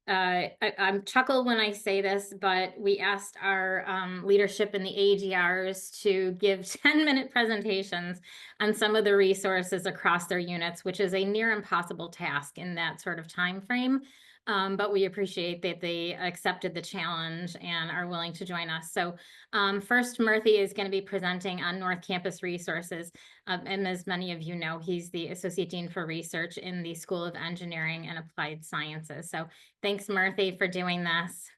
I'm chuckle when I say this, but we asked our leadership in the AGRs to give 10-minute presentations on some of the resources across their units, which is a near impossible task in that sort of time frame. But we appreciate that they accepted the challenge and are willing to join us. So first, Murthy is going to be presenting on North Campus resources. And as many of you know, he's the Associate Dean for Research in the School of Engineering and Applied Sciences. So thanks, Murthy, for doing this.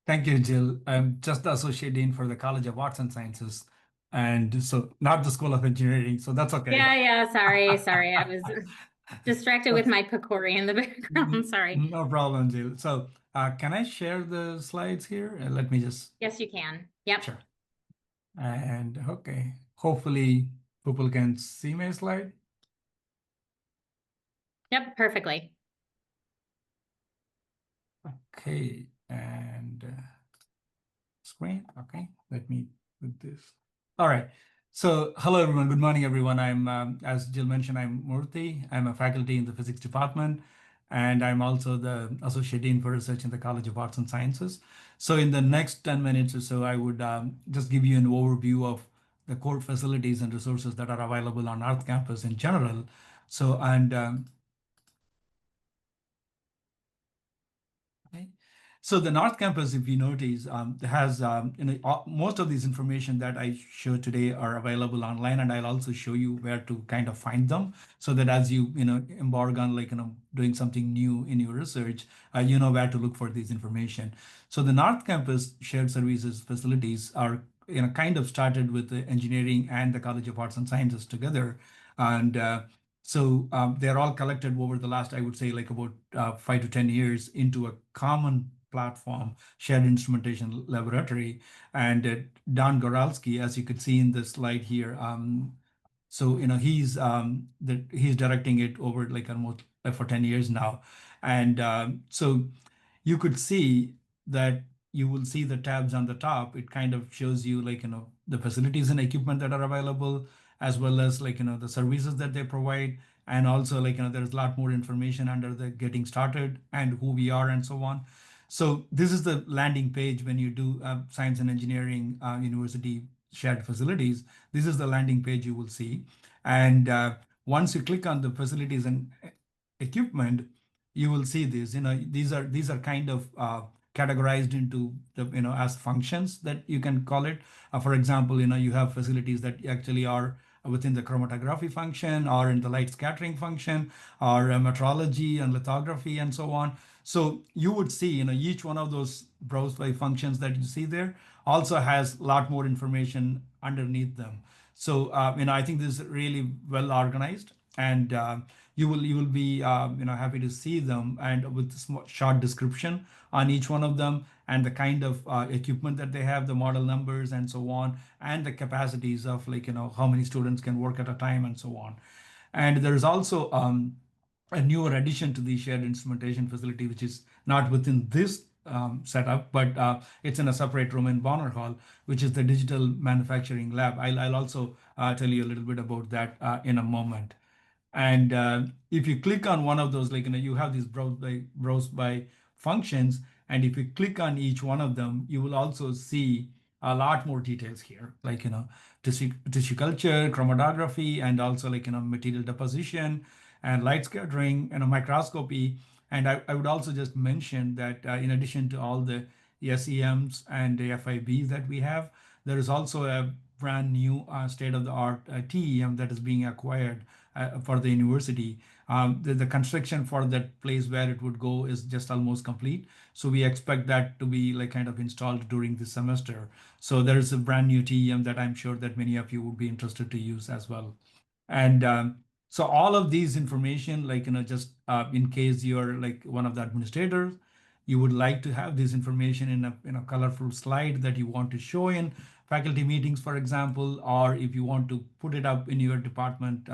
Thank you, Jill. I'm just the Associate Dean for the College of Arts and Sciences, and so not the School of Engineering, so that's okay. Yeah, sorry. I was distracted with my Picori in the background. Sorry. No problem, Jill. So can I share the slides here? Let me just, Yes, you can. Yep. sure. And okay, hopefully people can see my slide. Yep, perfectly. Okay, and screen. Okay, let me put this. All right. So hello, everyone. Good morning, everyone. As Jill mentioned, I'm Murthy. I'm a faculty in the physics department, and I'm also the Associate Dean for Research in the College of Arts and Sciences. So in the next 10 minutes or so, I would just give you an overview of the core facilities and resources that are available on North Campus in general. So, and okay. So the North Campus, if you notice, has most of this information that I show today are available online, and I'll also show you where to kind of find them, so that as you embark on doing something new in your research, you know where to look for this information. So the North Campus shared services facilities are kind of started with the engineering and the College of Arts and Sciences together, and they're all collected over the last, I would say, like about 5 to 10 years into a common platform, shared instrumentation laboratory. And Don Goralski, as you could see in the slide here, he's directing it over like almost for 10 years now. And so you could see that you will see the tabs on the top. It kind of shows you the facilities and equipment that are available, as well as the services that they provide. And also there's a lot more information under the getting started and who we are and so on. So this is the landing page when you do science and engineering university shared facilities. This is the landing page you will see. And once you click on the facilities and equipment, you will see this. These are kind of categorized into as functions that you can call it. For example, you have facilities that actually are within the chromatography function, or in the light scattering function, or metrology and lithography and so on. So you would see, each one of those browse by functions that you see there also has a lot more information underneath them. So I think this is really well organized, and you will be happy to see them, and with short description on each one of them, and the kind of equipment that they have, the model numbers and so on, and the capacities of how many students can work at a time and so on. And there is also a newer addition to the shared instrumentation facility, which is not within this setup, but it's in a separate room in Bonner Hall, which is the digital manufacturing lab. I'll also tell you a little bit about that in a moment. And if you click on one of those, you have these browse by functions. And if you click on each one of them, you will also see a lot more details here, tissue culture, chromatography, and also material deposition and light scattering and microscopy. And I would also just mention that in addition to all the SEMs and the FIBs that we have, there is also a brand new state-of-the-art TEM that is being acquired for the university. The construction for that place where it would go is just almost complete. So we expect that to be kind of installed during this semester. So there is a brand new TEM that I'm sure that many of you would be interested to use as well. And so all of these information, just in case you're one of the administrators, you would like to have this information in a colorful slide that you want to show in faculty meetings, for example, or if you want to put it up in your department,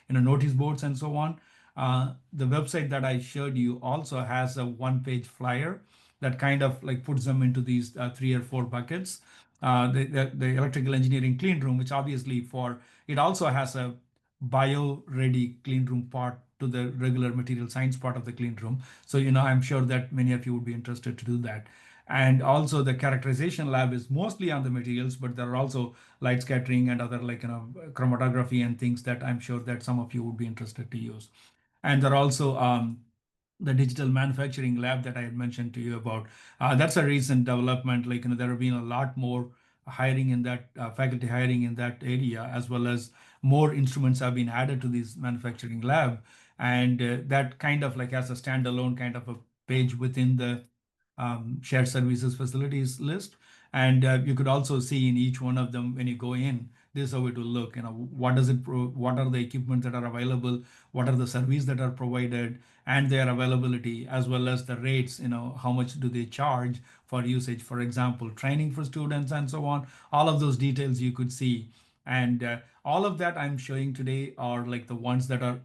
notice boards and so on. The website that I showed you also has a one-page flyer that kind of puts them into these 3 or 4 buckets. The electrical engineering clean room, which obviously it also has a bio-ready clean room part to the regular material science part of the clean room. So, I'm sure that many of you would be interested to do that. And also the characterization lab is mostly on the materials, but there are also light scattering and other like, chromatography and things that I'm sure that some of you would be interested to use. And there are also the digital manufacturing lab that I had mentioned to you about. That's a recent development. Like, there have been a lot more hiring in that faculty hiring in that area, as well as more instruments have been added to this manufacturing lab. And that kind of like has a standalone kind of a page within the shared services facilities list. And you could also see in each one of them when you go in, this is how it will look. What does what are the equipment that are available? What are the services that are provided and their availability, as well as the rates, how much do they charge for usage, for example, training for students and so on. All of those details you could see. And all of that I'm showing today are like the ones that are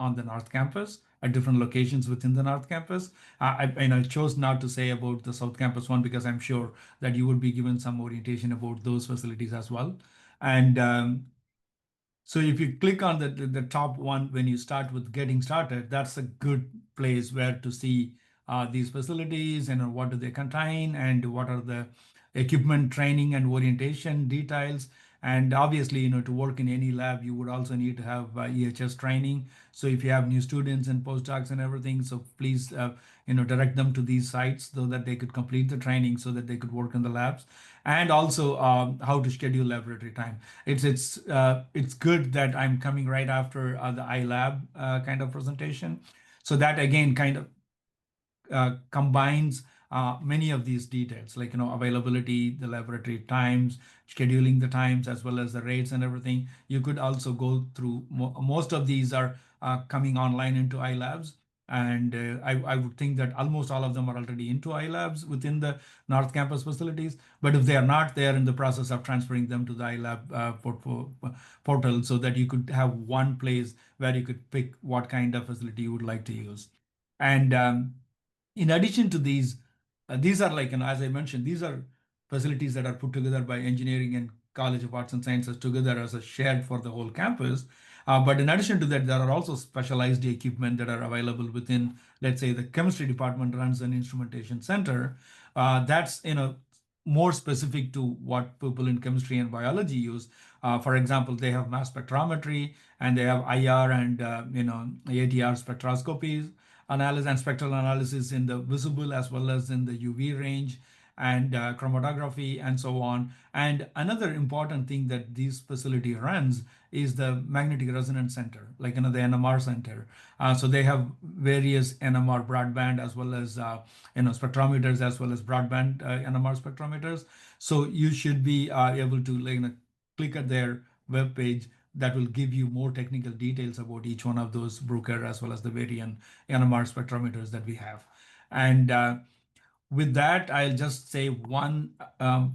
on the North Campus at different locations within the North Campus. And I chose not to say about the South Campus one because I'm sure that you would be given some orientation about those facilities as well. And so if you click on the top one when you start with getting started, that's a good place where to see these facilities and what do they contain and what are the equipment training and orientation details. And obviously, to work in any lab, you would also need to have EHS training. So if you have new students and postdocs and everything, so please, direct them to these sites so that they could complete the training so that they could work in the labs. And also how to schedule laboratory time. It's good that I'm coming right after the iLab kind of presentation. So that again kind of combines many of these details, like availability, the laboratory times, scheduling the times, as well as the rates and everything. You could also go through most of these are coming online into iLabs. And I would think that almost all of them are already into iLabs within the North Campus facilities. But if they are not, they are in the process of transferring them to the iLab portal so that you could have one place where you could pick what kind of facility you would like to use. And in addition to these are like, as I mentioned, these are facilities that are put together by engineering and College of Arts and Sciences together as a shared for the whole campus. But in addition to that, there are also specialized equipment that are available within, let's say, the chemistry department runs an instrumentation center. That's, more specific to what people in chemistry and biology use. For example, they have mass spectrometry and they have IR and ATR spectroscopies analysis and spectral analysis in the visible as well as in the UV range and chromatography and so on. And another important thing that this facility runs is the magnetic resonance center, like the NMR center. So they have various NMR broadband as well as spectrometers as well as broadband NMR spectrometers. So you should be able to click at their web page that will give you more technical details about each one of those Bruker as well as the variant NMR spectrometers that we have. And with that, I'll just say one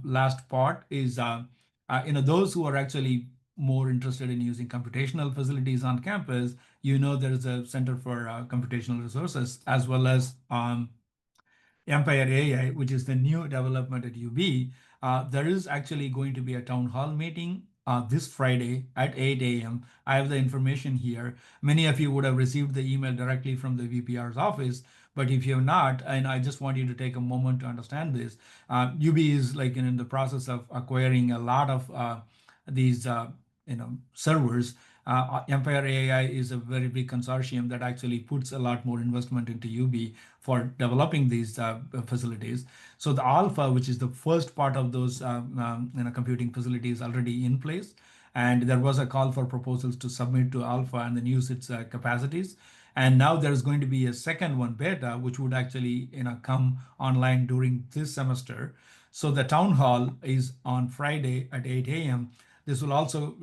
last part is, those who are actually more interested in using computational facilities on campus, there is a Center for Computational Resources as well as Empire AI, which is the new development at UB. There is actually going to be a town hall meeting this Friday at 8 a.m. I have the information here. Many of you would have received the email directly from the VPR's office, but if you have not, and I just want you to take a moment to understand this, UB is like in the process of acquiring a lot of these servers. Empire AI is a very big consortium that actually puts a lot more investment into UB for developing these facilities. So the Alpha, which is the first part of those computing facilities, already in place, and there was a call for proposals to submit to Alpha and then use its capacities. And now there's going to be a second one, Beta, which would actually come online during this semester. So the town hall is on Friday at 8 a.m. This will also,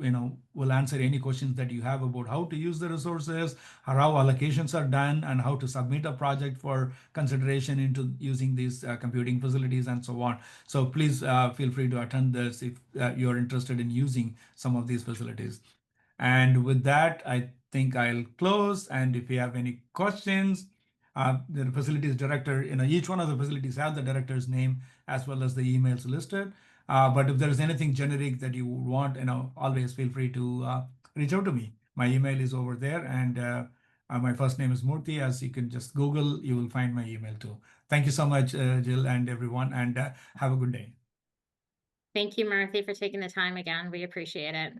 will answer any questions that you have about how to use the resources, how allocations are done, and how to submit a project for consideration into using these computing facilities and so on. So please feel free to attend this if you're interested in using some of these facilities. And with that, I think I'll close. And if you have any questions, the facilities director, each one of the facilities have the director's name as well as the emails listed. But if there's anything generic that you would want, always feel free to reach out to me. My email is over there, and My first name is Murthy. As you can just Google, you will find my email too. Thank you so much, Jill and everyone, and have a good day. Thank you, Murthy, for taking the time again. We appreciate it.